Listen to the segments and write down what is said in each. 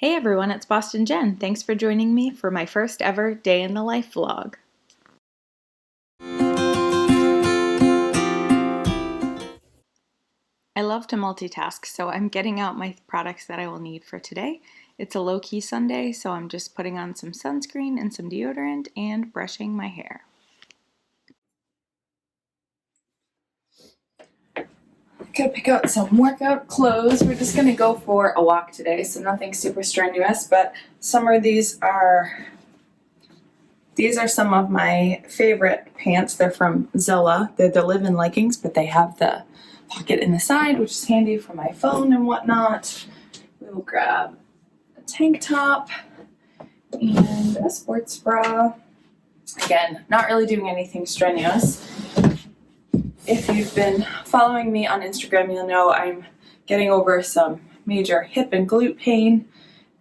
Hey everyone, it's Boston Jen. Thanks for joining me for my first ever day in the life vlog. I love to multitask, so I'm getting out my products that I will need for today. It's a low-key Sunday, so I'm just putting on some sunscreen and some deodorant and brushing my hair. Gotta pick out some workout clothes. We're just gonna go for a walk today, so nothing super strenuous, but these are some of my favorite pants. They're from Zella. They're the live-in leggings, but they have the pocket in the side, which is handy for my phone and whatnot. We will grab a tank top and a sports bra. Again, not really doing anything strenuous. If you've been following me on Instagram, you'll know I'm getting over some major hip and glute pain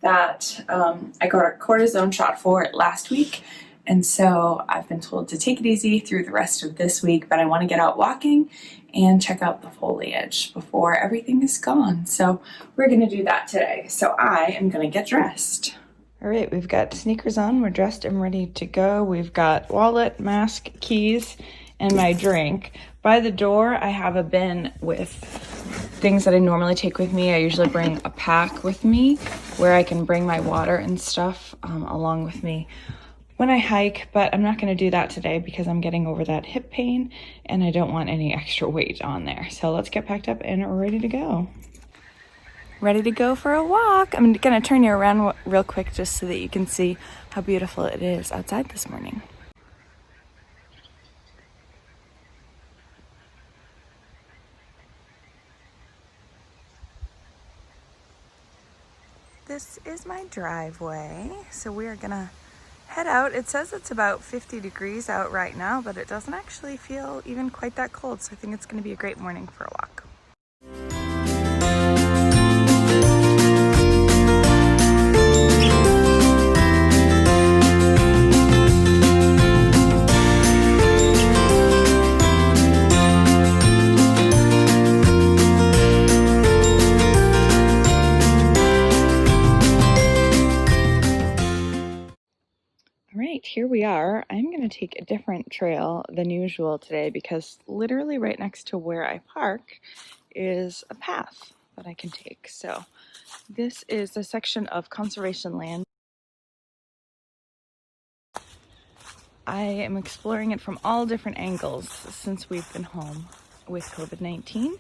that I got a cortisone shot for last week. And so I've been told to take it easy through the rest of this week, but I want to get out walking and check out the foliage before everything is gone. So we're going to do that today. So I am going to get dressed. All right, we've got sneakers on. We're dressed and ready to go. We've got wallet, mask, keys, and my drink. By the door, I have a bin with things that I normally take with me. I usually bring a pack with me where I can bring my water and stuff along with me when I hike, but I'm not going to do that today because I'm getting over that hip pain and I don't want any extra weight on there. So let's get packed up and ready to go. Ready to go for a walk. I'm going to turn you around real quick just so that you can see how beautiful it is outside this morning. This is my driveway, so we are gonna head out. It says it's about 50 degrees out right now, but it doesn't actually feel even quite that cold, so I think it's gonna be a great morning for a walk. Here we are. I'm going to take a different trail than usual today because literally right next to where I park is a path that I can take. So this is a section of conservation land. I am exploring it from all different angles since we've been home with COVID-19.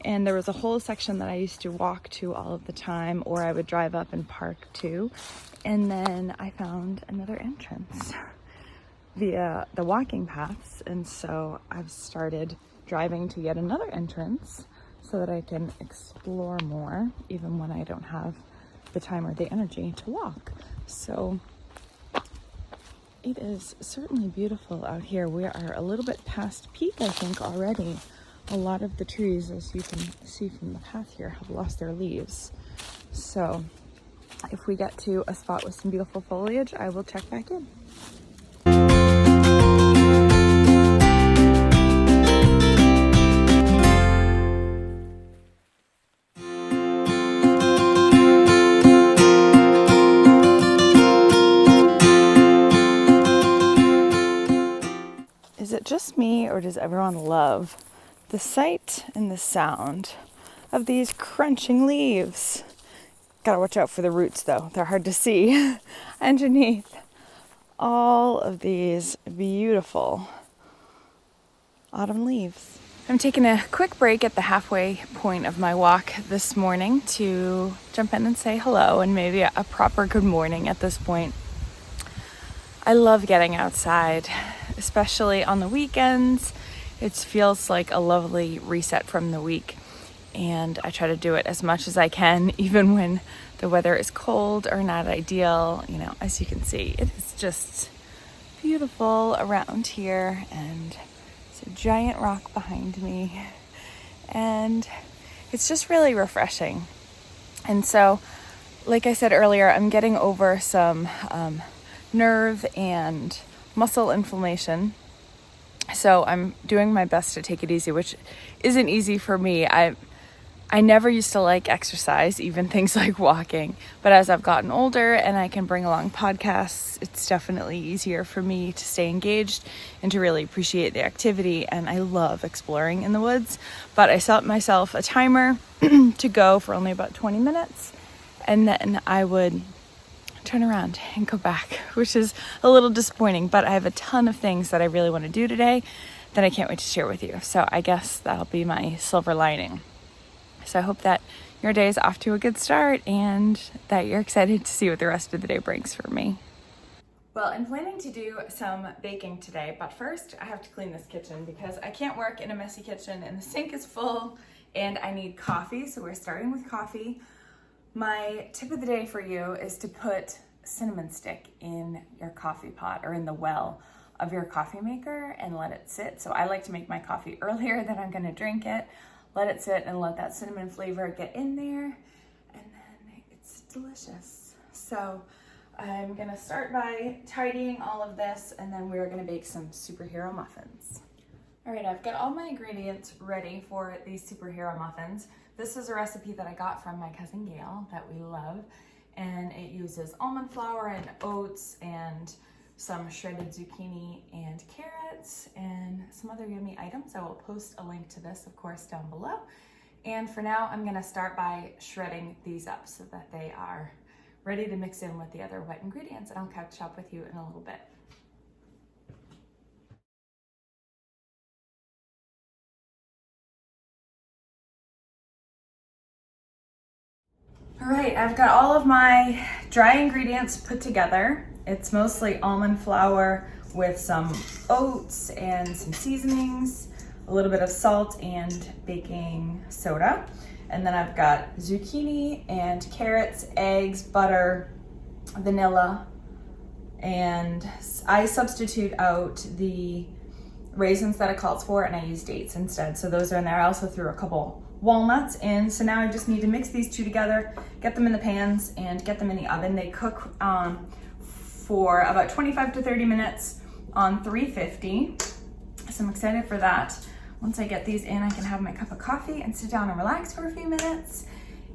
And there was a whole section that I used to walk to all of the time, or I would drive up and park to. And then I found another entrance via the walking paths. And so I've started driving to yet another entrance so that I can explore more, even when I don't have the time or the energy to walk. So it is certainly beautiful out here. We are a little bit past peak, I think, already. A lot of the trees, as you can see from the path here, have lost their leaves. So if we get to a spot with some beautiful foliage, I will check back in. Is it just me, or does everyone love the sight and the sound of these crunching leaves? Gotta watch out for the roots though. They're hard to see underneath all of these beautiful autumn leaves. I'm taking a quick break at the halfway point of my walk this morning to jump in and say hello and maybe a proper good morning at this point. I love getting outside, especially on the weekends. It feels like a lovely reset from the week, and I try to do it as much as I can, even when the weather is cold or not ideal. You know, as you can see, it is just beautiful around here, and it's a giant rock behind me, and it's just really refreshing. And so, like I said earlier, I'm getting over some nerve and muscle inflammation. So I'm doing my best to take it easy, which isn't easy for me. I never used to like exercise, even things like walking, but as I've gotten older and I can bring along podcasts, it's definitely easier for me to stay engaged and to really appreciate the activity. And I love exploring in the woods, but I set myself a timer to go for only about 20 minutes, and then I would turn around and go back, which is a little disappointing, but I have a ton of things that I really want to do today that I can't wait to share with you. So I guess that'll be my silver lining. So I hope that your day is off to a good start and that you're excited to see what the rest of the day brings for me. Well, I'm planning to do some baking today, but first I have to clean this kitchen because I can't work in a messy kitchen and the sink is full and I need coffee. So we're starting with coffee. My tip of the day for you is to put cinnamon stick in your coffee pot or in the well of your coffee maker and let it sit. So I like to make my coffee earlier than I'm gonna drink it. Let it sit and let that cinnamon flavor get in there, and then it's delicious. So I'm gonna start by tidying all of this, and then we're gonna bake some superhero muffins. All right, I've got all my ingredients ready for these superhero muffins. This is a recipe that I got from my cousin Gail that we love, and it uses almond flour and oats and some shredded zucchini and carrots and some other yummy items. I will post a link to this, of course, down below. And for now, I'm gonna start by shredding these up so that they are ready to mix in with the other wet ingredients, and I'll catch up with you in a little bit. All right, I've got all of my dry ingredients put together. It's mostly almond flour with some oats and some seasonings, a little bit of salt and baking soda. And then I've got zucchini and carrots, eggs, butter, vanilla, and I substitute out the raisins that it calls for and I use dates instead. So those are in there. I also threw a couple walnuts in. So now I just need to mix these two together, get them in the pans and get them in the oven. They cook for about 25 to 30 minutes on 350. So I'm excited for that. Once I get these in, I can have my cup of coffee and sit down and relax for a few minutes.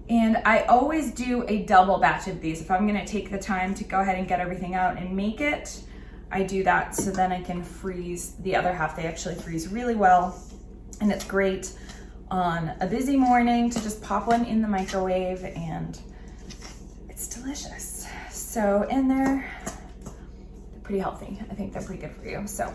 And I always do a double batch of these. If I'm gonna take the time to go ahead and get everything out and make it, I do that so then I can freeze the other half. They actually freeze really well, and it's great on a busy morning to just pop one in the microwave, and it's delicious. So in there, they're pretty healthy. I think they're pretty good for you. So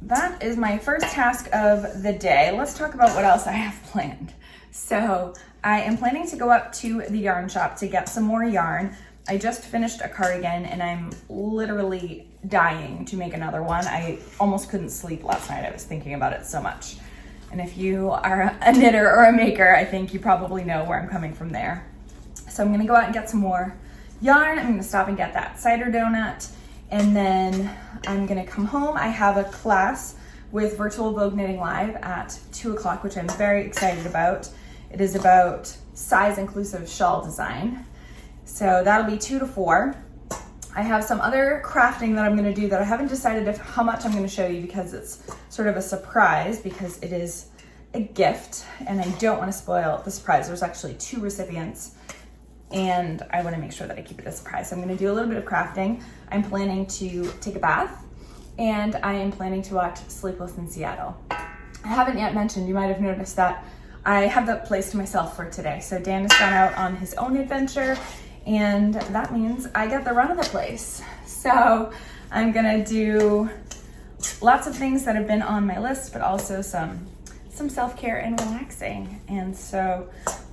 that is my first task of the day. Let's talk about what else I have planned. So I am planning to go up to the yarn shop to get some more yarn. I just finished a cardigan and I'm literally dying to make another one. I almost couldn't sleep last night. I was thinking about it so much. And if you are a knitter or a maker, I think you probably know where I'm coming from there. So I'm gonna go out and get some more yarn. I'm gonna stop and get that cider donut. And then I'm gonna come home. I have a class with Virtual Vogue Knitting Live at 2 o'clock, which I'm very excited about. It is about size inclusive shawl design. So that'll be 2 to 4. I have some other crafting that I'm gonna do that I haven't decided how much I'm gonna show you because it's sort of a surprise because it is a gift and I don't wanna spoil the surprise. There's actually 2 recipients and I wanna make sure that I keep it a surprise. So I'm gonna do a little bit of crafting. I'm planning to take a bath and I am planning to watch Sleepless in Seattle. I haven't yet mentioned, you might have noticed that I have the place to myself for today. So Dan has gone out on his own adventure and that means I get the run of the place. So I'm gonna do lots of things that have been on my list, but also some self-care and relaxing. And so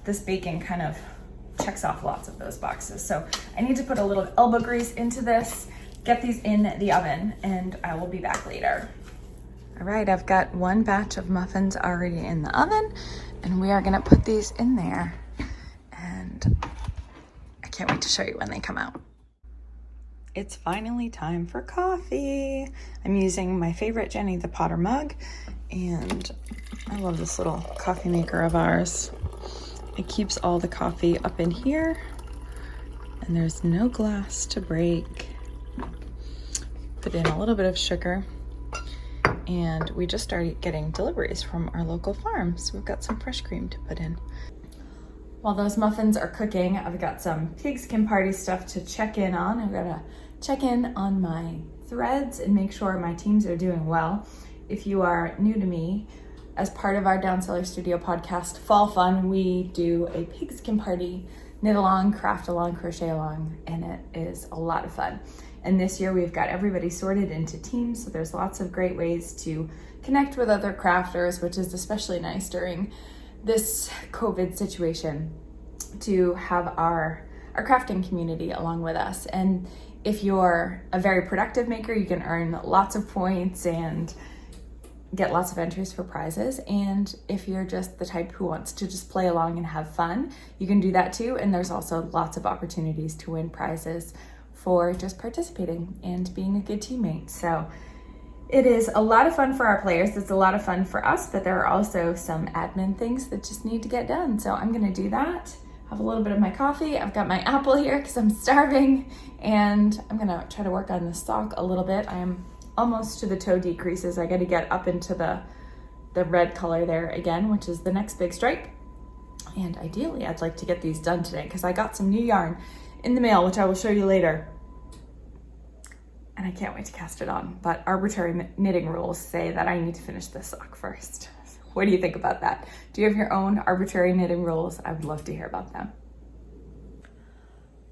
this baking kind of checks off lots of those boxes. So I need to put a little elbow grease into this, get these in the oven, and I will be back later. All right, I've got one batch of muffins already in the oven, and we are gonna put these in there. And I can't wait to show you when they come out. It's finally time for coffee. I'm using my favorite Jenny the Potter mug, and I love this little coffee maker of ours. It keeps all the coffee up in here, and there's no glass to break. Put in a little bit of sugar, and we just started getting deliveries from our local farm. So we've got some fresh cream to put in. While those muffins are cooking, I've got some pigskin party stuff to check in on. I've got to check in on my threads and make sure my teams are doing well. If you are new to me, as part of our Down Cellar Studio Podcast Fall Fun, we do a pigskin party, knit along, craft along, crochet along, and it is a lot of fun. And this year we've got everybody sorted into teams, so there's lots of great ways to connect with other crafters, which is especially nice during this COVID situation, to have our crafting community along with us. And if you're a very productive maker, you can earn lots of points and get lots of entries for prizes. And if you're just the type who wants to just play along and have fun, you can do that too. And there's also lots of opportunities to win prizes for just participating and being a good teammate. So it is a lot of fun for our players. It's a lot of fun for us, but there are also some admin things that just need to get done. So I'm gonna do that, have a little bit of my coffee. I've got my apple here because I'm starving, and I'm gonna try to work on the sock a little bit. I am almost to the toe decreases. I got to get up into the red color there again, which is the next big stripe. And ideally, I'd like to get these done today because I got some new yarn in the mail, which I will show you later. And I can't wait to cast it on. But arbitrary knitting rules say that I need to finish this sock first. What do you think about that? Do you have your own arbitrary knitting rules? I would love to hear about them.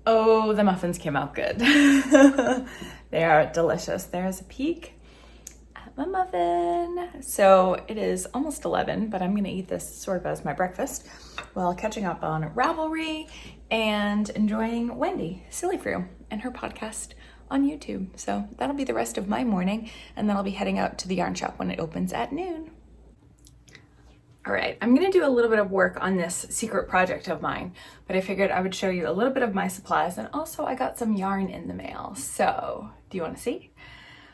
Oh, the muffins came out good. They are delicious. There's a peek at my muffin. So it is almost 11, but I'm gonna eat this sort of as my breakfast while catching up on Ravelry and enjoying Wendy Sillyfrew and her podcast on YouTube. So that'll be the rest of my morning, and then I'll be heading out to the yarn shop when it opens at noon. All right, I'm gonna do a little bit of work on this secret project of mine, but I figured I would show you a little bit of my supplies, and also I got some yarn in the mail. So, do you wanna see?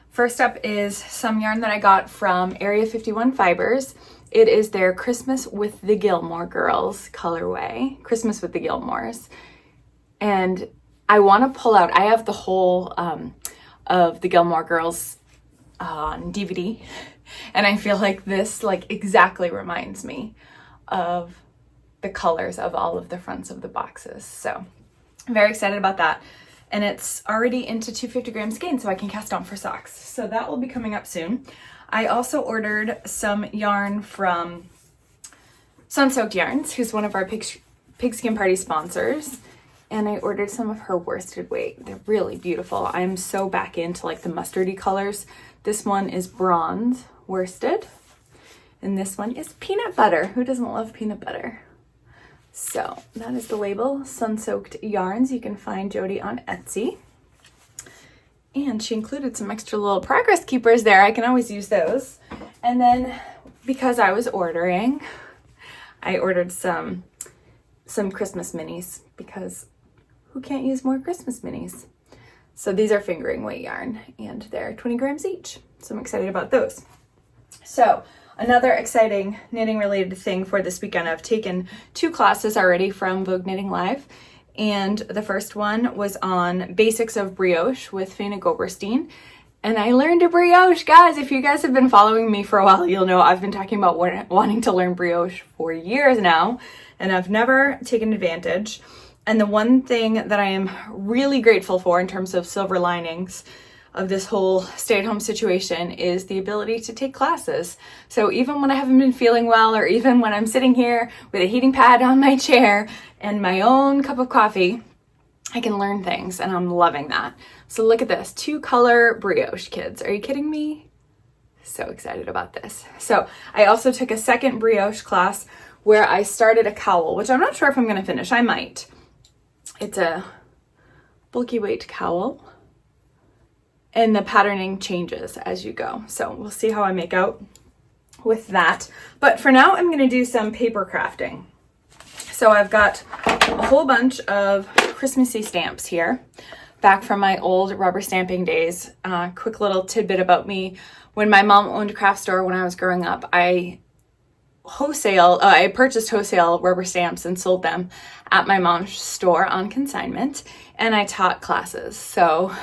First up is some yarn that I got from Area 51 Fibers. It is their Christmas with the Gilmore Girls colorway, Christmas with the Gilmores. And I wanna pull out, I have the whole of the Gilmore Girls on DVD. And I feel like this exactly reminds me of the colors of all of the fronts of the boxes. So I'm very excited about that. And it's already into 250 gram skein, so I can cast on for socks. So that will be coming up soon. I also ordered some yarn from Sun Soaked Yarns, who's one of our Pigskin Party sponsors. And I ordered some of her worsted weight. They're really beautiful. I'm so back into the mustardy colors. This one is bronze worsted, and this one is peanut butter. Who doesn't love peanut butter? So that is the label, Sun Soaked Yarns. You can find Jody on Etsy. And she included some extra little progress keepers there. I can always use those. And then because I was ordering, I ordered some Christmas minis, because who can't use more Christmas minis? So these are fingering weight yarn, and they're 20 grams each. So I'm excited about those. So another exciting knitting related thing for this weekend, I've taken 2 classes already from Vogue Knitting Live. And the first one was on basics of brioche with Faina Goberstein. And I learned a brioche, guys. If you guys have been following me for a while, you'll know I've been talking about wanting to learn brioche for years now, and I've never taken advantage. And the one thing that I am really grateful for in terms of silver linings of this whole stay-at-home situation is the ability to take classes. So even when I haven't been feeling well, or even when I'm sitting here with a heating pad on my chair and my own cup of coffee, I can learn things, and I'm loving that. So look at this, 2-color brioche, kids. Are you kidding me? So excited about this. So I also took a second brioche class where I started a cowl, which I'm not sure if I'm gonna finish. I might. It's a bulky weight cowl, and the patterning changes as you go. So we'll see how I make out with that. But for now, I'm gonna do some paper crafting. So I've got a whole bunch of Christmassy stamps here, back from my old rubber stamping days. Quick little tidbit about me. When my mom owned a craft store when I was growing up, I purchased wholesale rubber stamps and sold them at my mom's store on consignment, and I taught classes. So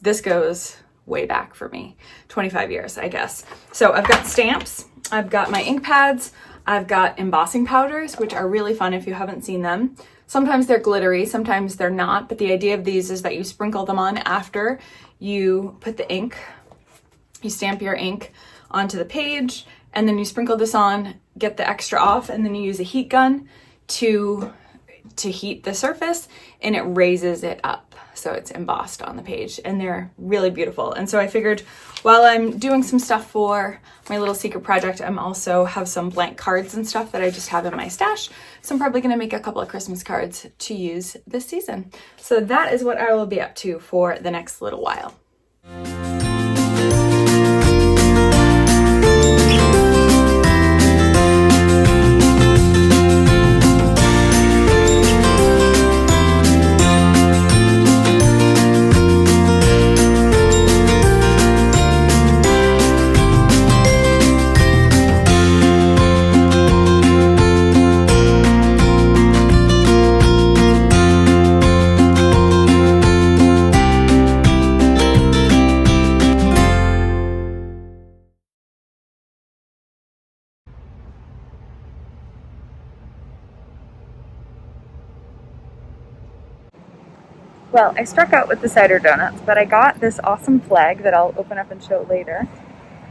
this goes way back for me, 25 years, I guess. So I've got stamps, I've got my ink pads, I've got embossing powders, which are really fun if you haven't seen them. Sometimes they're glittery, sometimes they're not, but the idea of these is that you sprinkle them on after you put the ink, you stamp your ink onto the page, and then you sprinkle this on, get the extra off, and then you use a heat gun to heat the surface, and it raises it up so it's embossed on the page, and they're really beautiful. And so I figured while I'm doing some stuff for my little secret project, I'm also have some blank cards and stuff that I just have in my stash, so I'm probably gonna make a couple of Christmas cards to use this season. So that is what I will be up to for the next little while. Well, I struck out with the cider donuts, but I got this awesome flag that I'll open up and show later.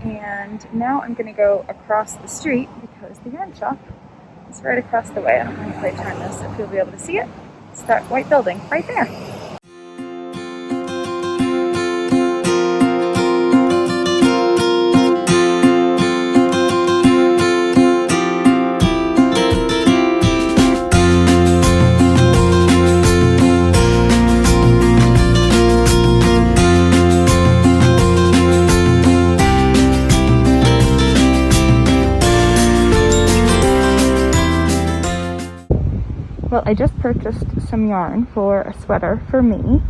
And now I'm going to go across the street because the yarn shop is right across the way. I don't know if I turn this, if you'll be able to see it. It's that white building right there. Well, I just purchased some yarn for a sweater for me,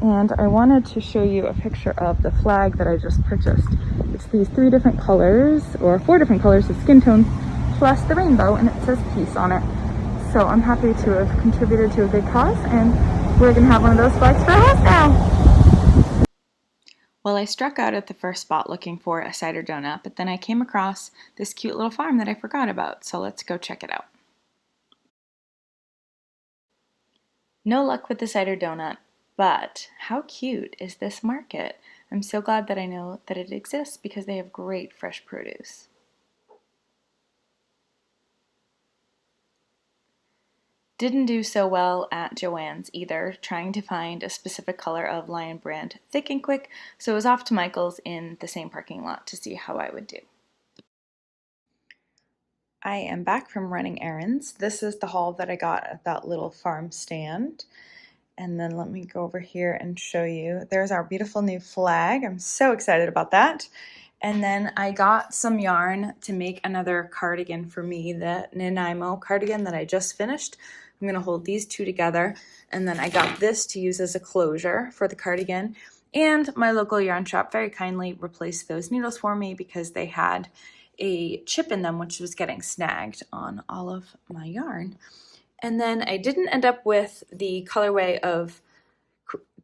and I wanted to show you a picture of the flag that I just purchased. It's these 3 different colors, or 4 different colors of skin tone, plus the rainbow, and it says peace on it. So I'm happy to have contributed to a good cause, and we're going to have one of those flags for a house now. Well, I struck out at the first spot looking for a cider donut, but then I came across this cute little farm that I forgot about, so let's go check it out. No luck with the cider donut, but how cute is this market? I'm so glad that I know that it exists because they have great fresh produce. Didn't do so well at Joann's either, trying to find a specific color of Lion Brand Thick and Quick, so I was off to Michael's in the same parking lot to see how I would do. I am back from running errands. This is the haul that I got at that little farm stand. And then let me go over here and show you. There's our beautiful new flag. I'm so excited about that. And then I got some yarn to make another cardigan for me, the Nanaimo cardigan that I just finished. I'm gonna hold these 2 together. And then I got this to use as a closure for the cardigan. And my local yarn shop very kindly replaced those needles for me because they had a chip in them, which was getting snagged on all of my yarn. And then I didn't end up with the colorway of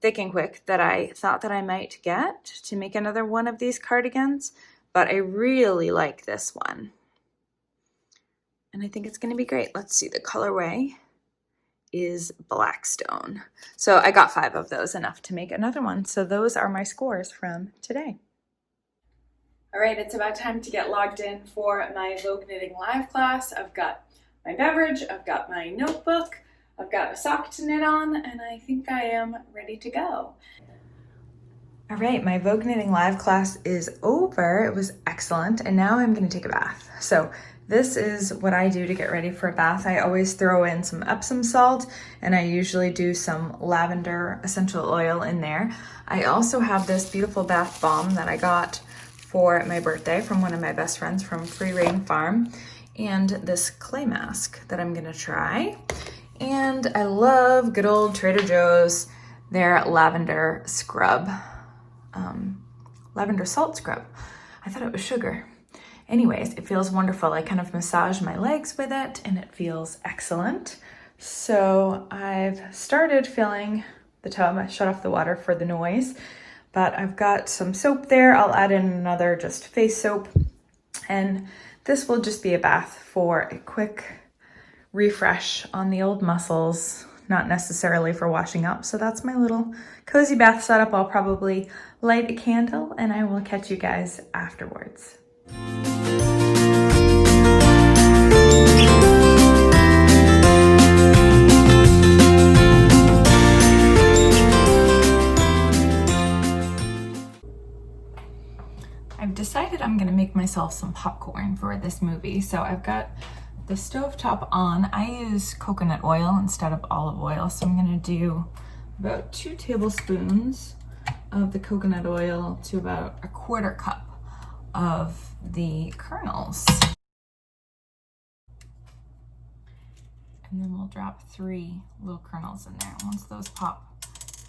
Thick and Quick that I thought that I might get to make another one of these cardigans, but I really like this one. And I think it's gonna be great. Let's see, the colorway is Blackstone. So I got 5 of those, enough to make another one. So those are my scores from today. All right, it's about time to get logged in for my Vogue Knitting Live class. I've got my beverage, I've got my notebook, I've got a sock to knit on, and I think I am ready to go. All right, my Vogue Knitting Live class is over. It was excellent, and now I'm gonna take a bath. So this is what I do to get ready for a bath. I always throw in some Epsom salt, and I usually do some lavender essential oil in there. I also have this beautiful bath bomb that I got for my birthday from one of my best friends from Free Rain Farm, and this clay mask that I'm gonna try. And I love good old Trader Joe's, their lavender scrub, lavender salt scrub. I thought it was sugar. Anyways, it feels wonderful. I kind of massage my legs with it and it feels excellent. So I've started filling the tub. I shut off the water for the noise, But I've got some soap there. I'll add in another just face soap. And this will just be a bath for a quick refresh on the old muscles, not necessarily for washing up. So that's my little cozy bath setup. I'll probably light a candle and I will catch you guys afterwards. I've decided I'm gonna make myself some popcorn for this movie. So I've got the stovetop on. I use coconut oil instead of olive oil. So I'm gonna do about 2 tablespoons of the coconut oil to about a 1/4 cup of the kernels. And then we'll drop 3 little kernels in there. Once those pop,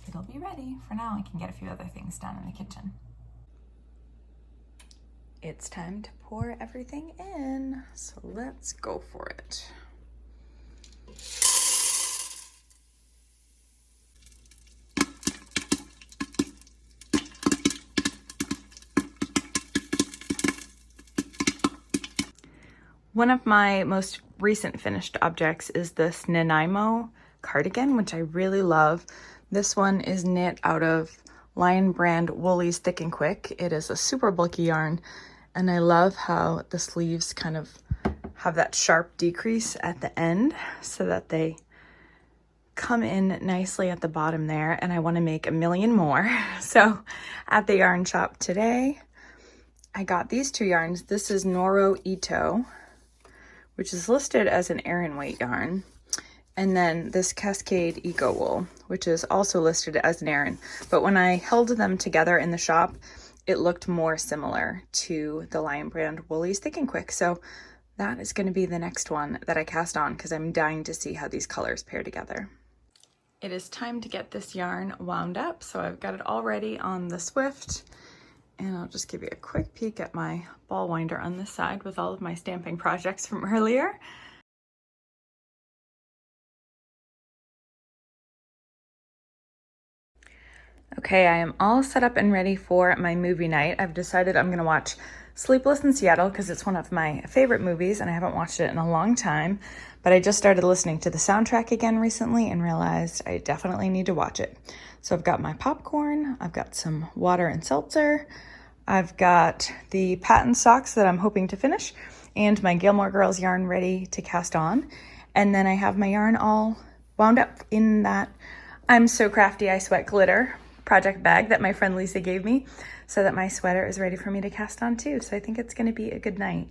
it'll be ready. For now, I can get a few other things done in the kitchen. It's time to pour everything in, so let's go for it. One of my most recent finished objects is this Nanaimo cardigan, which I really love. This one is knit out of Lion brand Woolies Thick and Quick. It is a super bulky yarn, and I love how the sleeves kind of have that sharp decrease at the end so that they come in nicely at the bottom there, and I want to make a million more. So at the yarn shop today, I got these 2 yarns. This is Noro Ito, which is listed as an Aran weight yarn, and then this Cascade Eco Wool, which is also listed as an Aran. But when I held them together in the shop, it looked more similar to the Lion brand Woolies Thick and Quick. So that is going to be the next one that I cast on because I'm dying to see how these colors pair together. It is time to get this yarn wound up. So I've got it all ready on the Swift, and I'll just give you a quick peek at my ball winder on this side with all of my stamping projects from earlier. Okay, I am all set up and ready for my movie night. I've decided I'm gonna watch Sleepless in Seattle because it's one of my favorite movies and I haven't watched it in a long time, but I just started listening to the soundtrack again recently and realized I definitely need to watch it. So I've got my popcorn, I've got some water and seltzer, I've got the patent socks that I'm hoping to finish, and my Gilmore Girls yarn ready to cast on. And then I have my yarn all wound up in that I'm So Crafty I Sweat glitter project bag that my friend Lisa gave me, so that my sweater is ready for me to cast on too. So I think it's gonna be a good night.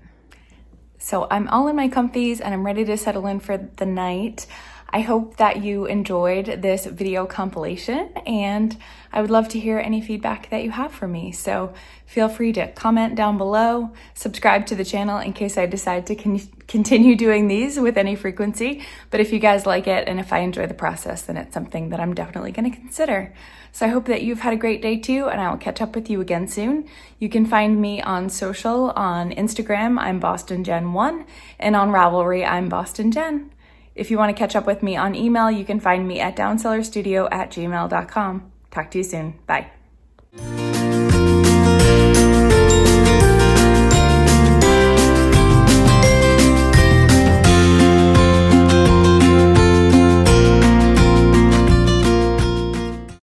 So I'm all in my comfies and I'm ready to settle in for the night. I hope that you enjoyed this video compilation, and I would love to hear any feedback that you have for me. So feel free to comment down below, subscribe to the channel in case I decide to continue doing these with any frequency. But if you guys like it and if I enjoy the process, then it's something that I'm definitely going to consider. So I hope that you've had a great day too, and I will catch up with you again soon. You can find me on social. On Instagram, I'm BostonJen1, and on Ravelry, I'm BostonJen. If you want to catch up with me on email, you can find me at downcellarstudio@gmail.com. Talk to you soon. Bye.